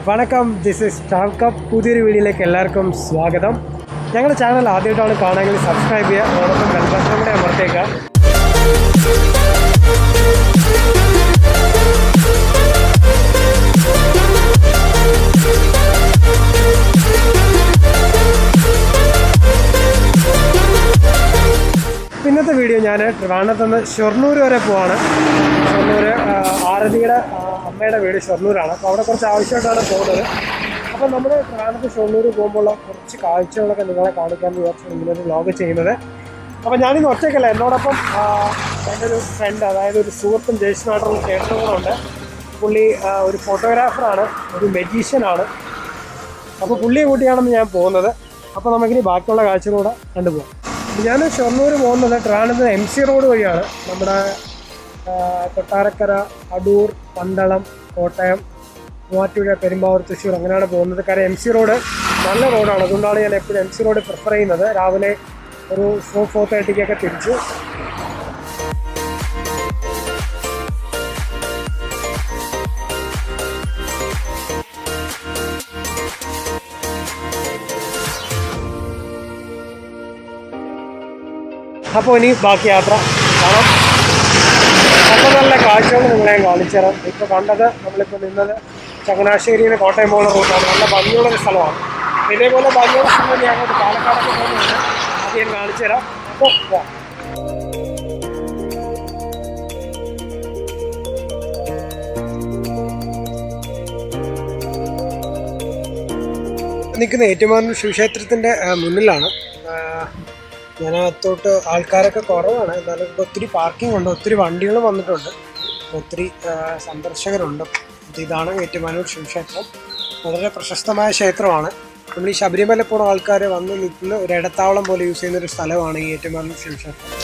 വണക്കം, this is Travcup. പുതിയൊരു വീഡിയോയിലേക്ക് എല്ലാവർക്കും സ്വാഗതം. ഞങ്ങളുടെ ചാനൽ ആദ്യമായിട്ടാണ് കാണുമെങ്കിൽ സബ്സ്ക്രൈബ് ചെയ്യുക, അതോടൊപ്പം ബെൽ ബട്ടൺ കൂടെ അമർത്തേക്കുക. ഇന്നത്തെ വീഡിയോ ഞാൻ ട്രിവാൻഡ്രത്ത് നിന്ന് ഷൊർണൂർ വരെ പോവാണ്. ഷൊർണൂർ ആരതിയുടെ അമ്മയുടെ വീട് ഷൊർണൂരാണ്. അപ്പോൾ അവിടെ കുറച്ച് ആവശ്യമായിട്ടാണ് പോകുന്നത്. അപ്പോൾ നമ്മൾ ട്രിവാൻഡ്രത്ത് ഷൊർണൂർ പോകുമ്പോൾ കുറച്ച് കാഴ്ചകളൊക്കെ നിങ്ങളെ കാണിക്കാമെന്ന് വിചാരിച്ചാണ് ഇങ്ങനൊരു വ്ലോഗ് ചെയ്യുന്നത്. അപ്പോൾ ഞാനിന്ന് ഒറ്റയ്ക്കല്ല, എന്നോടൊപ്പം എൻ്റെ ഒരു ഫ്രണ്ട്, അതായത് ഒരു സുഹൃത്തും ജ്യേഷ്ഠനായിട്ടുള്ള ചേട്ടനുകളുണ്ട്. പുള്ളി ഒരു ഫോട്ടോഗ്രാഫറാണ്, ഒരു മെജീഷ്യനാണ്. അപ്പോൾ പുള്ളിയെ കൂട്ടിയാണെന്ന് ഞാൻ പോകുന്നത്. അപ്പോൾ നമുക്കിനി ബാക്കിയുള്ള കാഴ്ചകളൂടെ കണ്ടുപോകാം. ഞാൻ ഷൊർണൂർ പോകുന്നത് ട്രിവാൻഡ്രത്ത് MC റോഡ് വഴിയാണ്. നമ്മുടെ കൊട്ടാരക്കര, അടൂർ, പന്തളം, കോട്ടയം, മൂവാറ്റുപുഴ, പെരുമ്പാവൂർ, തൃശ്ശൂർ അങ്ങനെയാണ് പോകുന്നത്. കാരണം MC റോഡ് നല്ല റോഡാണ്. അതുകൊണ്ടാണ് ഞാൻ എപ്പോഴും MC റോഡ് പ്രിഫർ ചെയ്യുന്നത്. രാവിലെ ഒരു 4:30 തിരിച്ചു. അപ്പോൾ ഇനി ബാക്കി യാത്ര കാണാം. അപ്പോൾ നല്ല കാഴ്ചകൾ നിങ്ങളെ കാണിച്ചു തരാം. ഇപ്പോൾ കണ്ടത്, നമ്മളിപ്പോൾ നിന്നത് ചങ്ങനാശ്ശേരിയിൽ നിന്ന് കോട്ടയം പോകുന്ന റൂട്ടാണ്. നല്ല ഭംഗിയുള്ളൊരു സ്ഥലമാണ്. ഇതേപോലെ ഭംഗിയുള്ള സ്ഥലം ഞാൻ അങ്ങോട്ട് പാലക്കാടൊക്കെ പോകുന്നുണ്ട്. അത് ഞാൻ കാണിച്ചു തരാം. അപ്പോൾ നിൽക്കുന്ന ഏറ്റുമാനൂർ ശിവക്ഷേത്രത്തിൻ്റെ മുന്നിലാണ്. ഞാനകത്തോട്ട് ആൾക്കാരൊക്കെ കുറവാണ്, എന്നാലും ഇപ്പോൾ ഒത്തിരി പാർക്കിംഗ് ഉണ്ട്, ഒത്തിരി വണ്ടികൾ വന്നിട്ടുണ്ട്, ഒത്തിരി സന്ദർശകരുണ്ട്. ഇതാണ് ഏറ്റുമാനൂർ ശിവക്ഷേത്രം. വളരെ പ്രശസ്തമായ ക്ഷേത്രമാണ്. നമ്മൾ ഈ ശബരിമല പോകുന്ന ആൾക്കാർ വന്ന് നിൽക്കുന്ന ഒരു ഇടത്താവളം പോലെ യൂസ് ചെയ്യുന്നൊരു സ്ഥലമാണ് ഈ ഏറ്റുമാനൂർ ശിവക്ഷേത്രം.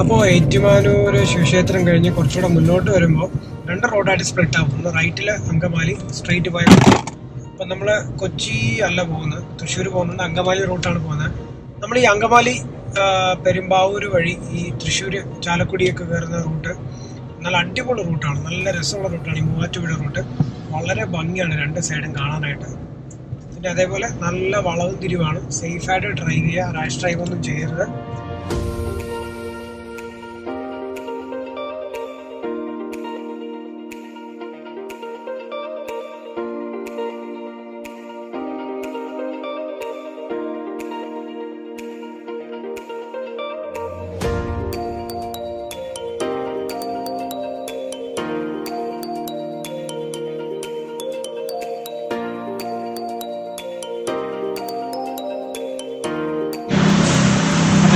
അപ്പോൾ ഏറ്റുമാനൂർ ശിവക്ഷേത്രം കഴിഞ്ഞ് കുറച്ചുകൂടെ മുന്നോട്ട് വരുമ്പോൾ 2 റോഡായിട്ട് സ്പ്ലിറ്റ് ആവും. ഒന്ന് റൈറ്റിൽ അങ്കമാലി സ്ട്രെയിറ്റ് പോയ. അപ്പം നമ്മൾ കൊച്ചി അല്ല പോകുന്നത്, തൃശ്ശൂർ പോകുന്നുണ്ട്, അങ്കമാലി റൂട്ടാണ് പോകുന്നത്. നമ്മൾ ഈ അങ്കമാലി പെരുമ്പാവൂർ വഴി ഈ തൃശ്ശൂർ ചാലക്കുടിയൊക്കെ കയറുന്ന റൂട്ട് നല്ല അടിപൊളി റൂട്ടാണ്, നല്ല രസമുള്ള റൂട്ടാണ് ഈ മൂവാറ്റുപുഴ റൂട്ട്. വളരെ ഭംഗിയാണ് 2 സൈഡും കാണാനായിട്ട്. പിന്നെ അതേപോലെ നല്ല വളവും തിരിവാണ്. സേഫായിട്ട് ഡ്രൈവ് ചെയ്യുക, റാഷ് ഡ്രൈവ് ഒന്നും ചെയ്യരുത്.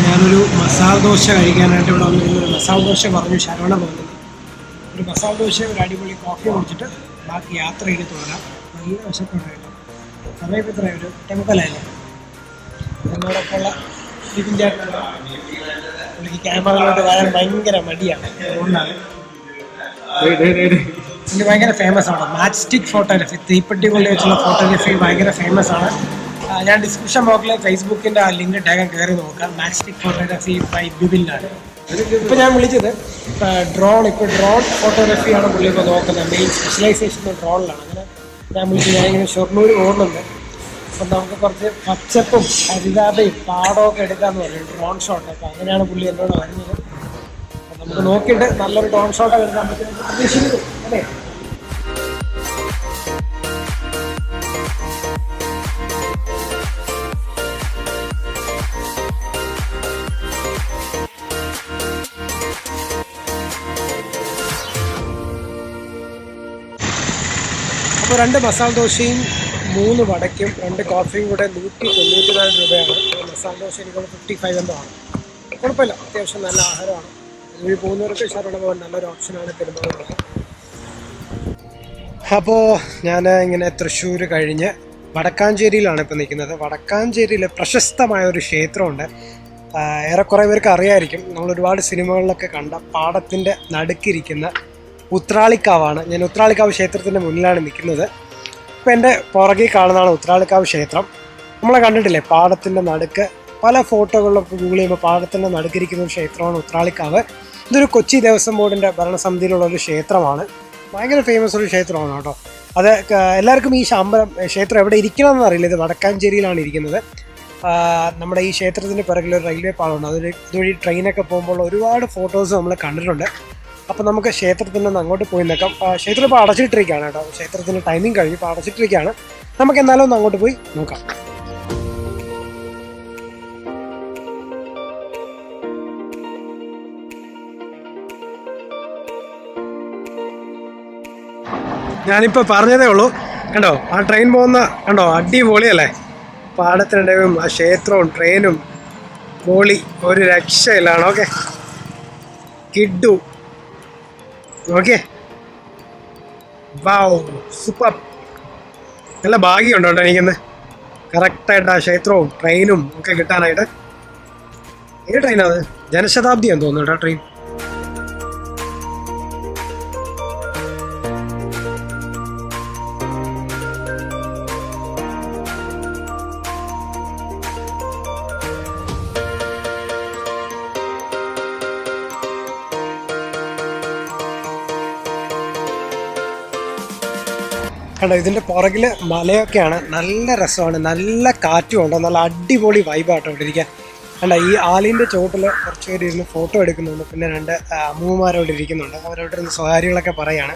ഞാനൊരു മസാല ദോശ കഴിക്കാനായിട്ട് ഇവിടെ വന്നിരുന്നൊരു മസാല ദോശ പറഞ്ഞു ശരവണ പോകുന്നത്. ഒരു മസാല ദോശ, ഒരു അടിപൊളി കോഫി കുടിച്ചിട്ട് ബാക്കി യാത്ര ചെയ്ത് തുടരാം. നല്ല വിശപ്പുണ്ടായില്ല. സമയം ഇപ്പോൾ ഇത്രയും ഒരു ടെമ്പലായില്ലേ. എന്നോടൊപ്പമുള്ള ബിവിൻചാട്ടുണ്ട്. പുള്ളിക്ക് ക്യാമറയിലോട്ട് വരാൻ ഭയങ്കര മടിയാണ്, അതുകൊണ്ടാണ്. പുള്ളി ഭയങ്കര ഫേമസ് ആണ്. മാച്ച്സ്റ്റിക് ഫോട്ടോഗ്രാഫി, തീപ്പെട്ടി കൊള്ളി വെച്ചുള്ള ഫോട്ടോഗ്രാഫി ഭയങ്കര ഫേമസ് ആണ്. ഞാൻ ഡിസ്ക്രിപ്ഷൻ ബോക്സിൽ ഫേസ്ബുക്കിൻ്റെ ആ ലിങ്ക് ടാഗ് കയറി നോക്കാം. Matchstick photography by Bivinlal. ഇപ്പോൾ ഞാൻ വിളിച്ചത് ഡ്രോൺ ഫോട്ടോഗ്രാഫിയാണ് പുള്ളി ഇപ്പോൾ നോക്കുന്നത്. മെയിൻ സ്പെഷ്യലൈസേഷൻ ഡ്രോണിലാണ്. അങ്ങനെ ഞാൻ വിളിച്ചത്. ഞാനിങ്ങനെ ഷൊർണൂർ പോകുന്നുണ്ട്. അപ്പം നമുക്ക് കുറച്ച് പച്ചപ്പും ഹരിതാപയും പാടമൊക്കെ എടുക്കാമെന്ന് പറഞ്ഞു, ഡ്രോൺ ഷോട്ട്. അപ്പോൾ അങ്ങനെയാണ് പുള്ളി എന്നോട് വരുന്നത്. അപ്പം നമുക്ക് നോക്കിയിട്ട് നല്ലൊരു ഡ്രോൺ ഷോട്ടൊക്കെ എടുക്കാൻ പറ്റും പ്രതീക്ഷിക്കുന്നു, അല്ലേ? അപ്പോൾ 2 മസാല ദോശയും 3 വടയ്ക്കും 2 കോഫിയും കൂടെ 194 രൂപയാണ്. മസാല ദോശ എനിക്ക് 55 എന്തോ ആണ്. കുഴപ്പമില്ല, അത്യാവശ്യം നല്ല ആഹാരമാണ്. ഈ പോകുന്നവർക്ക് ശരവണ ഭവൻ നല്ലൊരു ഓപ്ഷനാണ് പെരുമ്പാവൂർ. അപ്പോൾ ഞാൻ ഇങ്ങനെ തൃശ്ശൂർ കഴിഞ്ഞ് വടക്കാഞ്ചേരിയിലാണ് ഇപ്പോൾ നിൽക്കുന്നത്. വടക്കാഞ്ചേരിയിൽ പ്രശസ്തമായ ഒരു ക്ഷേത്രമുണ്ട്. ഏറെക്കുറെ പേർക്ക് അറിയായിരിക്കും. നമ്മൾ ഒരുപാട് സിനിമകളിലൊക്കെ കണ്ട പാടത്തിൻ്റെ നടുക്കിരിക്കുന്ന ഉത്രാളിക്കാവാണ്. ഞാൻ ഉത്രാളിക്കാവ് ക്ഷേത്രത്തിൻ്റെ മുന്നിലാണ് നിൽക്കുന്നത്. ഇപ്പോൾ എൻ്റെ പുറകിൽ കാണുന്നതാണ് ഉത്രാളിക്കാവ് ക്ഷേത്രം. നമ്മളെ കണ്ടിട്ടില്ലേ പാടത്തിൻ്റെ നടുക്ക്, പല ഫോട്ടോകളിലൊക്കെ ഗൂഗിൾ ചെയ്യുമ്പോൾ പാടത്തിൻ്റെ നടുക്കിരിക്കുന്ന ഒരു ക്ഷേത്രമാണ് ഉത്രാളിക്കാവ്. ഇതൊരു കൊച്ചി ദേവസ്വം ബോർഡിൻ്റെ ഭരണസമിതിയിലുള്ള ഒരു ക്ഷേത്രമാണ്. ഭയങ്കര ഫേമസ് ഒരു ക്ഷേത്രമാണ് കേട്ടോ. അത് എല്ലാവർക്കും ഈ ക്ഷേത്രം എവിടെ ഇരിക്കണമെന്ന് അറിയില്ല. ഇത് വടക്കാഞ്ചേരിയിലാണ് ഇരിക്കുന്നത്. നമ്മുടെ ഈ ക്ഷേത്രത്തിൻ്റെ പിറകിലൊരു റെയിൽവേ പാളമുണ്ട്. ഇതുവഴി ട്രെയിനൊക്കെ പോകുമ്പോൾ ഒരുപാട് ഫോട്ടോസ് നമ്മൾ കണ്ടിട്ടുണ്ട്. അപ്പോൾ നമുക്ക് ക്ഷേത്രത്തിൽ നിന്ന് അങ്ങോട്ട് പോയി നിൽക്കാം. ക്ഷേത്രം ഇപ്പോൾ അടച്ചിട്ടിരിക്കുകയാണ് കേട്ടോ. ക്ഷേത്രത്തിൻ്റെ ടൈമിംഗ് കഴിഞ്ഞ് ഇപ്പോൾ അടച്ചിട്ടിരിക്കുകയാണ്. നമുക്ക് എന്നാലും ഒന്ന് അങ്ങോട്ട് പോയി നോക്കാം. ഞാനിപ്പോൾ പറഞ്ഞതേ ഉള്ളൂ. കണ്ടോ ആ ട്രെയിൻ പോകുന്ന കണ്ടോ, അടിപൊളിയല്ലേ? പാടത്തിനിടയും ആ ക്ഷേത്രവും ട്രെയിനും പൊളി, ഒരു രക്ഷയില്ലാണ്. ഓക്കെ, കിഡു. ഓക്കെ, വാവ്, സൂപ്പർ. നല്ല ഭാഗ്യമുണ്ടോ കേട്ടോ എനിക്കിന്ന് കറക്റ്റായിട്ട് ആ ക്ഷേത്രവും ട്രെയിനും ഒക്കെ കിട്ടാനായിട്ട്. ഏത് ട്രെയിനാണ്? ജനശതാബ്ദിയാന്ന് തോന്നുന്നു കേട്ടോ ട്രെയിൻ. കണ്ടോ, ഇതിൻ്റെ പുറകിൽ മലയൊക്കെയാണ്. നല്ല രസമാണ്, നല്ല കാറ്റുമുണ്ട്, നല്ല അടിപൊളി വൈബാട്ടോ ഇവിടെ ഇരിക്കാൻ. കണ്ടോ, ഈ ആലിൻ്റെ ചുവട്ടിൽ കുറച്ച് പേര് ഇരുന്ന് ഫോട്ടോ എടുക്കുന്നുണ്ട്. പിന്നെ 2 അമ്മൂമ്മമാരവിടെ ഇരിക്കുന്നുണ്ട്. അവരവിടെ ഇരുന്ന് സ്വകാര്യങ്ങളൊക്കെ പറയുകയാണ്.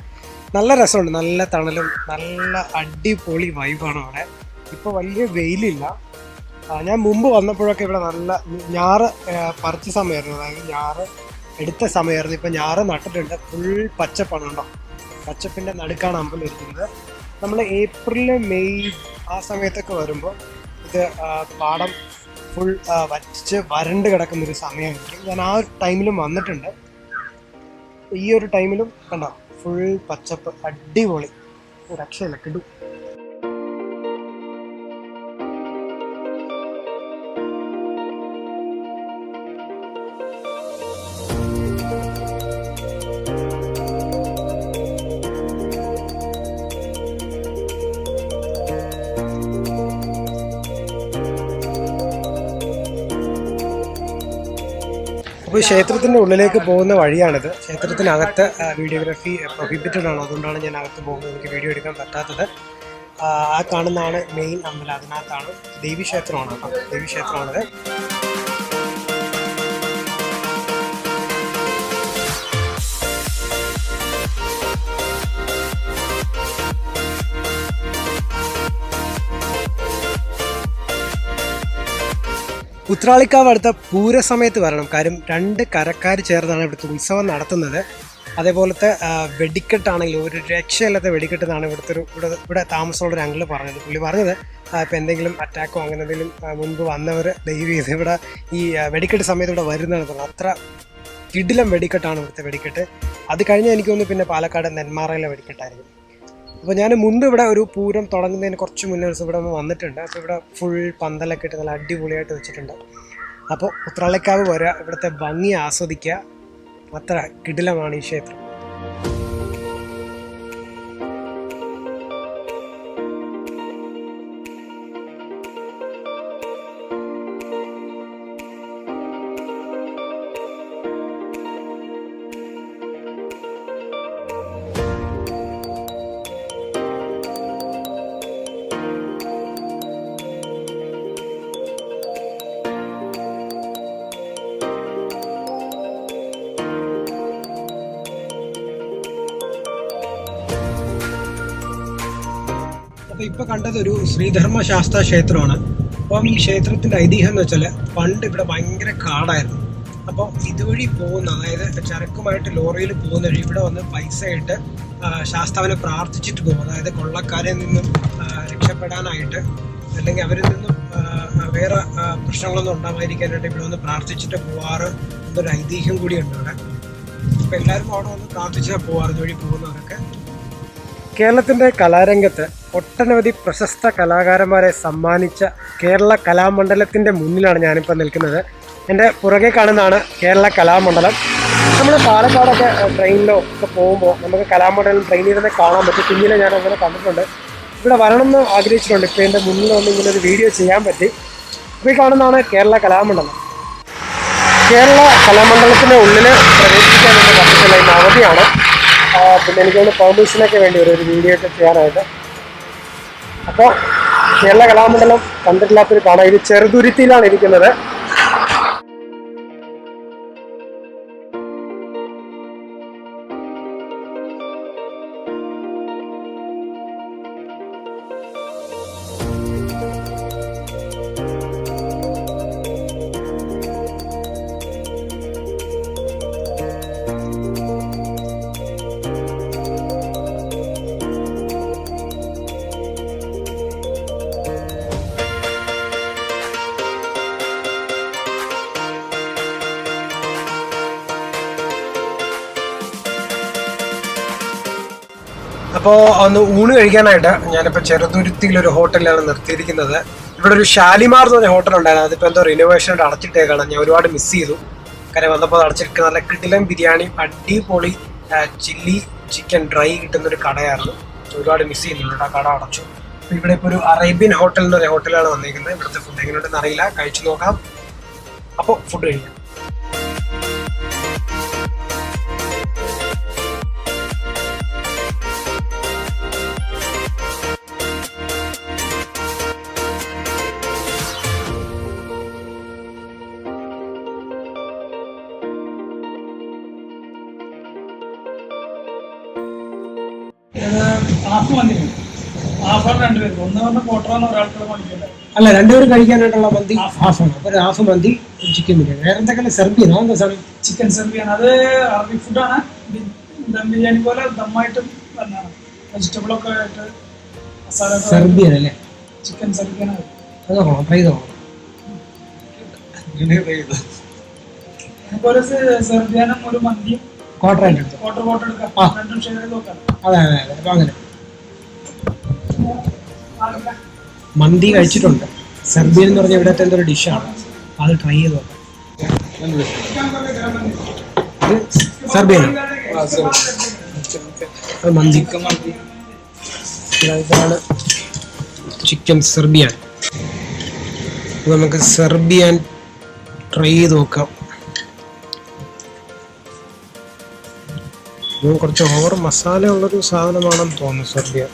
നല്ല രസമുണ്ട്, നല്ല തണലും നല്ല അടിപൊളി വൈബാണ് അവിടെ. ഇപ്പോൾ വലിയ വെയിലില്ല. ഞാൻ മുമ്പ് വന്നപ്പോഴൊക്കെ ഇവിടെ നല്ല ഞാറ് പറിച്ച സമയമായിരുന്നു, അതായത് ഞാറ് എടുത്ത സമയമായിരുന്നു. ഇപ്പം ഞാറ് നട്ടിട്ടുണ്ട്, ഫുൾ പച്ചപ്പാണ്. കണ്ടോ, പച്ചപ്പിൻ്റെ നടുക്കാണ് അമ്പലം ഇരിക്കുന്നത്. നമ്മൾ ഏപ്രിൽ മെയ് ആ സമയത്തൊക്കെ വരുമ്പോൾ ഇത് പാടം ഫുൾ വച്ച് വരണ്ട് കിടക്കുന്നൊരു സമയമായിരിക്കും. ഞാൻ ആ ഒരു ടൈമിലും വന്നിട്ടുണ്ട്. ഈ ഒരു ടൈമിലും കണ്ടോ, ഫുൾ പച്ചപ്പ്, അടിപൊളി, രക്ഷയില്ല, കിടു. അപ്പോൾ ക്ഷേത്രത്തിൻ്റെ ഉള്ളിലേക്ക് പോകുന്ന വഴിയാണിത്. ക്ഷേത്രത്തിനകത്ത് വീഡിയോഗ്രാഫി പ്രൊഹിബിറ്റഡ് ആണ്, അതുകൊണ്ടാണ് ഞാൻ അകത്ത് പോകുന്നത്. എനിക്ക് വീഡിയോ എടുക്കാൻ പറ്റാത്തത്. ആ കാണുന്നതാണ് മെയിൻ അമ്പലം. അതിനകത്താണ് ദേവീക്ഷേത്രമാണ് കേട്ടോ, ദേവീക്ഷേത്രമാണിത്. ഉത്രാളിക്കാവ് അടുത്ത പൂരസമയത്ത് വരണം. കാര്യം 2 കരക്കാർ ചേർന്നാണ് ഇവിടുത്തെ ഉത്സവം നടത്തുന്നത്. അതേപോലത്തെ വെടിക്കെട്ടാണെങ്കിൽ ഒരു രക്ഷയില്ലാത്ത വെടിക്കെട്ടെന്നാണ് ഇവിടെ താമസമുള്ളൊരു അങ്കിള് പറഞ്ഞത്. പുള്ളി പറഞ്ഞത് ഇപ്പം എന്തെങ്കിലും അറ്റാക്കോ അങ്ങനെ എന്തെങ്കിലും മുൻപ് വന്നവർ ദയവ് ചെയ്ത് ഇവിടെ ഈ വെടിക്കെട്ട് സമയത്ത് ഇവിടെ വരുന്നതാണ് പറഞ്ഞത്. അത്ര കിടിലം വെടിക്കെട്ടാണ് ഇവിടുത്തെ വെടിക്കെട്ട്. അത് കഴിഞ്ഞ് എനിക്ക് തോന്നുന്നു പിന്നെ പാലക്കാട് നെന്മാറയിലെ വെടിക്കെട്ടായിരിക്കും. അപ്പോൾ ഞാൻ മുൻപ് ഇവിടെ ഒരു പൂരം തുടങ്ങുന്നതിന് കുറച്ച് മുന്നേ ദിവസം ഇവിടെ വന്നിട്ടുണ്ട്. അപ്പോൾ ഇവിടെ ഫുൾ പന്തലൊക്കെ ഇട്ട് നല്ല അടിപൊളിയായിട്ട് വെച്ചിട്ടുണ്ട്. അപ്പോൾ ഉത്രാളിക്കാവ് വരിക, ഇവിടുത്തെ ഭംഗി ആസ്വദിക്കുക. അത്ര കിടിലമാണ് ഈ ക്ഷേത്രം. അപ്പോൾ ഇപ്പോൾ കണ്ടത് ഒരു ശ്രീധർമ്മശാസ്ത്ര ക്ഷേത്രമാണ്. അപ്പം ഈ ക്ഷേത്രത്തിൻ്റെ ഐതിഹ്യം എന്ന് വെച്ചാൽ പണ്ട് ഇവിടെ ഭയങ്കര കാടായിരുന്നു. അപ്പോൾ ഇതുവഴി പോകുന്ന, അതായത് ചരക്കുമായിട്ട് ലോറിയിൽ പോകുന്ന വഴി ഇവിടെ വന്ന് പൈസ ഇട്ട് ശാസ്താവിനെ പ്രാർത്ഥിച്ചിട്ട് പോകും. അതായത് കൊള്ളക്കാരിൽ നിന്നും രക്ഷപ്പെടാനായിട്ട്, അല്ലെങ്കിൽ അവരിൽ നിന്നും വേറെ പ്രശ്നങ്ങളൊന്നും ഉണ്ടാവാതിരിക്കാനായിട്ട് ഇവിടെ വന്ന് പ്രാർത്ഥിച്ചിട്ട് പോവാറ് എന്നൊരു ഐതിഹ്യം കൂടിയുണ്ട് ഇവിടെ. അപ്പോൾ എല്ലാവരും അവിടെ വന്ന് പ്രാർത്ഥിച്ചാൽ പോവാറ് ഇതുവഴി പോകുന്നവരൊക്കെ. കേരളത്തിൻ്റെ കലാരംഗത്ത് ഒട്ടനവധി പ്രശസ്ത കലാകാരന്മാരെ സമ്മാനിച്ച കേരള കലാമണ്ഡലത്തിൻ്റെ മുന്നിലാണ് ഞാനിപ്പോൾ നിൽക്കുന്നത്. എൻ്റെ പുറകെ കാണുന്നതാണ് കേരള കലാമണ്ഡലം. നമ്മൾ പാലക്കാടൊക്കെ ട്രെയിനിലോ ഒക്കെ പോകുമ്പോൾ നമുക്ക് കലാമണ്ഡലം ട്രെയിനിൽ തന്നെ കാണാൻ പറ്റും. കുഞ്ഞിലെ ഞാൻ അങ്ങനെ കണ്ടിട്ടുണ്ട്. ഇവിടെ വരണമെന്ന് ആഗ്രഹിച്ചിട്ടുണ്ട്. ഇപ്പോൾ എൻ്റെ മുന്നിൽ വന്ന് ഇങ്ങനെ ഒരു വീഡിയോ ചെയ്യാൻ പറ്റി. ഇപ്പോൾ ഈ കാണുന്നതാണ് കേരള കലാമണ്ഡലം. കേരള കലാമണ്ഡലത്തിൻ്റെ ഉള്ളിൽ പ്രവേശിക്കാനൊന്നും പറ്റത്തില്ല, ഇന്ന് അവധിയാണ്. പിന്നെ എനിക്കൊന്ന് പെർമിഷനൊക്കെ വേണ്ടി വരും ഒരു വീഡിയോ ഒക്കെ ചെയ്യാനായിട്ട്. അപ്പോൾ കേരള കലാമണ്ഡലം കണ്ടിട്ടില്ലാത്തൊരു കാണാം. ഇത് ചെറുതുരുത്തിയിലാണ് ഇരിക്കുന്നത്. അപ്പോൾ ഒന്ന് ഊണ് കഴിക്കാനായിട്ട് ഞാനിപ്പോൾ ചെറുതുരുത്തിയിലൊരു ഹോട്ടലിലാണ് നിർത്തിയിരിക്കുന്നത്. ഇവിടെ ഒരു ഷാലിമാർ എന്ന് പറഞ്ഞ ഹോട്ടലുണ്ടായിരുന്നു. അതിപ്പോൾ എന്തോ റിനോവേഷനായിട്ട് അടച്ചിട്ടേക്കാണ്. ഞാൻ ഒരുപാട് മിസ് ചെയ്തു. കാര്യം വന്നപ്പോൾ അത് അടച്ചിരിക്കുന്ന നല്ല കിടിലൻ ബിരിയാണി, അടിപൊളി ചില്ലി ചിക്കൻ ഡ്രൈ കിട്ടുന്നൊരു കടയായിരുന്നു. ഒരുപാട് മിസ് ചെയ്യുന്നുണ്ട്. ആ കട അടച്ചു. അപ്പോൾ ഇവിടെ ഇപ്പോൾ ഒരു അറേബ്യൻ ഹോട്ടൽ എന്ന് പറയുന്ന ഹോട്ടലാണ് വന്നിരിക്കുന്നത്. ഇവിടുത്തെ ഫുഡ് എങ്ങനെയുണ്ടെന്ന് അറിയില്ല, കഴിച്ചു നോക്കാം. അപ്പോൾ ഫുഡ് കഴിക്കാം. അല്ല, രണ്ടുപേരും കഴിക്കാനായിട്ടുള്ള മന്തി ഹാഫാണ്. അപ്പോൾ ഹാഫ് മന്തി ചിക്കൻ ബിരിയാണി. വേറെ എന്തൊക്കെയാണ്? സെർബിയനോ? എന്താ സാധനം? ചിക്കൻ സെർബിയാണ്. അത് അറബിക് ഫുഡാണ്. ദം ബിരിയാണി പോലെ ദമ്മായിട്ടും തന്നെയാണ്. വെജിറ്റബിളൊക്കെ ആയിട്ട് മസാല. സെർബിയൻ അല്ലേ? ചിക്കൻ സെർബിയാണ്. അത് നോക്കണം, ട്രൈ ചെയ്തോളാം. അതുപോലെ സെർബിയാനും ഒരു മന്തിയും ക്വാർട്ടർ ആയിട്ട് എടുത്തു. ക്വാർട്ടർ എടുക്കാം. രണ്ടും ഷെയർ ചെയ്ത് നോക്കാം. അതെ അതെ അതെ. അപ്പോൾ അങ്ങനെ മന്തി കഴിച്ചിട്ടുണ്ട്. സെർബിയൻ എന്ന് പറഞ്ഞാൽ ഇവിടുത്തെ എന്തൊരു ഡിഷാണ്. അത് ട്രൈ ചെയ്ത് നോക്കാം. സെർബിയൻ മന്തി. ഇതാണ് ചിക്കൻ സെർബിയൻ. നമുക്ക് സെർബിയൻ ട്രൈ ചെയ്ത് നോക്കാം. കുറച്ച് ഓവർ മസാല ഉള്ളൊരു സാധനമാണെന്ന് തോന്നുന്നു സെർബിയ.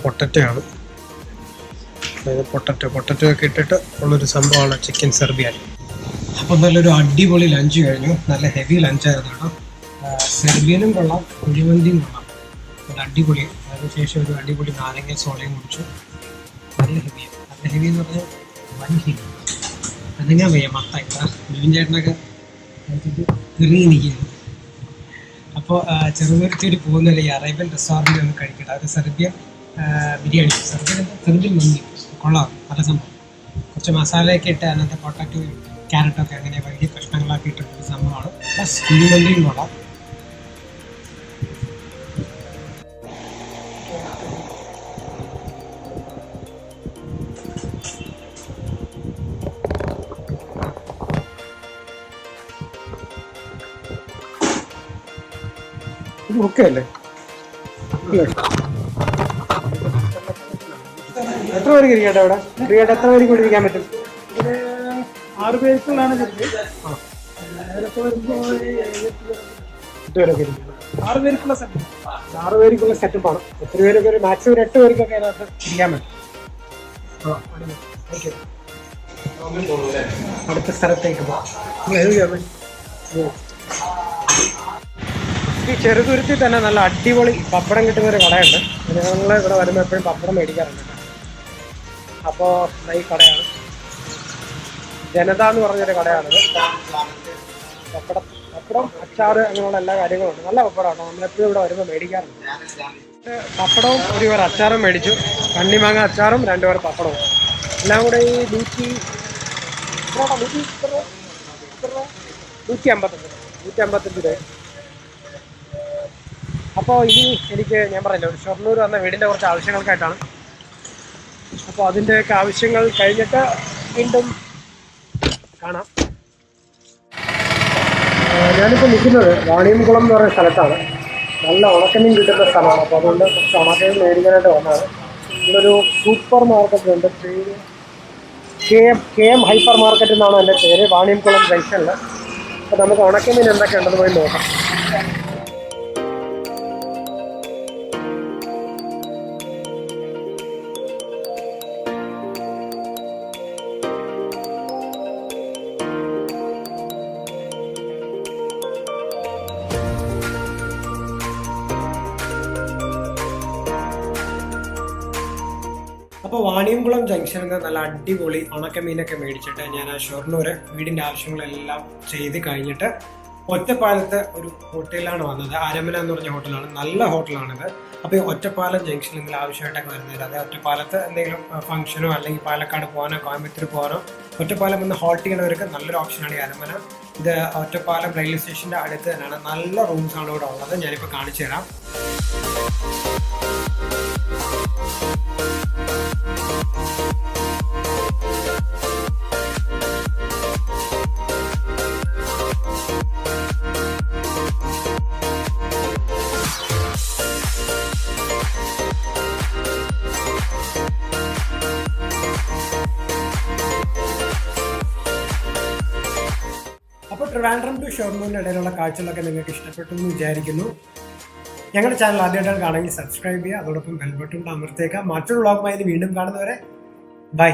പൊട്ടറ്റോ ആണ്. അതായത് പൊട്ടറ്റോ ഒക്കെ ഇട്ടിട്ട് ഉള്ളൊരു സംഭവമാണ് ചിക്കൻ സെർബിയൻ. അപ്പോൾ നല്ലൊരു അടിപൊളി ലഞ്ച് കഴിഞ്ഞു. നല്ല ഹെവി ലഞ്ചായിരുന്നു കേട്ടോ. സെർബിയനും കൊള്ളാം, കുഴിമന്തിയും കൊള്ളാം. ഒരു അടിപൊളി. അതിനുശേഷം ഒരു അടിപൊളി നാരങ്ങ സോളയും കുടിച്ചു. നല്ല ഹെവിയാണ്. നല്ല ഹെവി എന്ന് പറഞ്ഞാൽ വൻ ഹെവി. അതെങ്ങനെ വയ്യ മത്തായിട്ടാ ബിവിൻ ചേട്ടനൊക്കെ കഴിച്ചിട്ട് നിൽക്കുകയാണ്. അപ്പോൾ ചെറുതുരുത്തി പോകുന്നില്ല, ഈ അറേബ്യൻ റെസ്റ്റോറൻറ്റിൽ ഒന്ന് കഴിക്കട്ടെ. അത് സെർബിയൻ ബിരിയാണി, സെർബിയൻ മന്തി കൊള്ളാം. നല്ല സംഭവം. കുറച്ച് മസാലയൊക്കെ ഇട്ട് അതിനകത്ത് പൊട്ടാറ്റോയും ക്യാരറ്റൊക്കെ അങ്ങനെ വലിയ കഷ്ണങ്ങളാക്കി ഇട്ടിട്ടൊരു സംഭവമാണ്. പ്ലസ് കുഴിമന്തിയും കൊള്ളാം. ഇത് ഓക്കെ അല്ലേ? എത്ര പേർക്ക് ഇരിക്കട്ടെ അവിടെ? ഫ്രീയായിട്ട് എത്ര പേർക്ക് കൂടി ഇരിക്കാൻ പറ്റും? 6 പേർക്കുള്ളതാണ്. 6 പേർക്കുള്ള സെറ്റ്. 6 പേർക്കുള്ള സെറ്റപ്പാണ്. ഒത്തിരി പേരൊക്കെ ഒരു മാക്സിമം 8 പേർക്കൊക്കെ അതിനകത്ത് ഇരിക്കാൻ പറ്റും. അടുത്ത സ്ഥലത്തേക്ക് പോകാം. ഈ ചെറുതുരുത്തി തന്നെ നല്ല അടിപൊളി പപ്പടം കിട്ടുന്നൊരു കടയുണ്ട്. ഞങ്ങൾ ഇവിടെ വരുമ്പോൾ എപ്പോഴും പപ്പടം മേടിക്കാറുണ്ട്. അപ്പോൾ ഈ കടയാണ് ജനത എന്ന് പറഞ്ഞൊരു കടയാണിത്. പപ്പടം, അച്ചാറ് അങ്ങനെയുള്ള എല്ലാ കാര്യങ്ങളും ഉണ്ട്. നല്ല പപ്പടമാണ്. നമ്മളെപ്പോഴും ഇവിടെ വരുമ്പോൾ മേടിക്കാറുണ്ട്. പപ്പടവും ഒരു പേർ അച്ചാറും മേടിച്ചു. കണ്ണിമാങ്ങ അച്ചാറും 2 പേർ പപ്പടവും. എല്ലാം കൂടെ ഈ 155 രൂപ. അപ്പോൾ ഇനി എനിക്ക് ഞാൻ പറഞ്ഞല്ലോ ഒരു ഷൊർണൂർ വന്ന വീടിൻ്റെ കുറച്ച് ആവശ്യങ്ങൾക്കായിട്ടാണ്. അപ്പോൾ അതിൻ്റെയൊക്കെ ആവശ്യങ്ങൾ കഴിഞ്ഞിട്ട് വീണ്ടും കാണാം. ഞാനിപ്പോൾ നിൽക്കുന്നത് വാണിയംകുളം എന്ന് പറയുന്ന സ്ഥലത്താണ്. നല്ല ഉണക്കമീൻ കിട്ടുന്ന സ്ഥലമാണ്. അപ്പോൾ അതുകൊണ്ട് കുറച്ച് ഉണക്കമീൻ മേടിക്കാനായിട്ട് വന്നതാണ്. ഇതൊരു സൂപ്പർ മാർക്കറ്റ് ഉണ്ട്. പേര് KM ഹൈപ്പർ മാർക്കറ്റ് എന്നാണ് എൻ്റെ പേര്, വാണിയംകുളം ജംഗ്ഷനിൽ. അപ്പോൾ നമുക്ക് ഉണക്കമീൻ എന്തൊക്കെ ഉണ്ടെന്ന് പോയി നോക്കാം. അപ്പോൾ വാണിയംകുളം ജംഗ്ഷനിൽ നിന്ന് നല്ല അടിപൊളി ഉണക്കമീനൊക്കെ മേടിച്ചിട്ട് ഞാൻ ആ ഷൊർണൂർ വീടിൻ്റെ ആവശ്യങ്ങളെല്ലാം ചെയ്ത് കഴിഞ്ഞിട്ട് ഒറ്റപ്പാലത്ത് ഒരു ഹോട്ടലിലാണ് വന്നത്. അരമന എന്ന് പറഞ്ഞ ഹോട്ടലാണ്. നല്ല ഹോട്ടലാണിത്. അപ്പോൾ ഈ ഒറ്റപ്പാലം ജംഗ്ഷനിൽ എന്തെങ്കിലും ആവശ്യമായിട്ടൊക്കെ വരുന്നത്, അതായത് ഒറ്റപ്പാലത്ത് എന്തെങ്കിലും ഫംഗ്ഷനോ അല്ലെങ്കിൽ പാലക്കാട് പോകാനോ കോയമ്പത്തൂർ പോകാനോ ഒറ്റപ്പാലം ഒന്ന് ഹോൾട്ട് ചെയ്യണവർക്ക് നല്ലൊരു ഓപ്ഷനാണ് ഈ അരമന. ഇത് ഒറ്റപ്പാലം റെയിൽവേ സ്റ്റേഷൻ്റെ അടുത്ത് തന്നെയാണ്. നല്ല റൂംസാണ് ഇവിടെ ഉള്ളത്. ഞാനിപ്പോൾ കാണിച്ചു തരാം. അപ്പോൾ ട്രിവാൻഡ്രം ടു ഷൊർണൂരിൻ്റെ ഇടയിലുള്ള കാഴ്ചകളൊക്കെ നിങ്ങൾക്ക് ഇഷ്ടപ്പെട്ടു എന്ന് വിചാരിക്കുന്നു. ഞങ്ങളുടെ ചാനൽ ആദ്യമായിട്ടാണ് കാണുമെങ്കിൽ സബ്സ്ക്രൈബ് ചെയ്യുക. അതോടൊപ്പം ബെൽ ബട്ടൺ അമർത്തേക്കാം. മറ്റൊരു വ്ളോഗുമായി വീണ്ടും കാണുന്നവരെ ബൈ.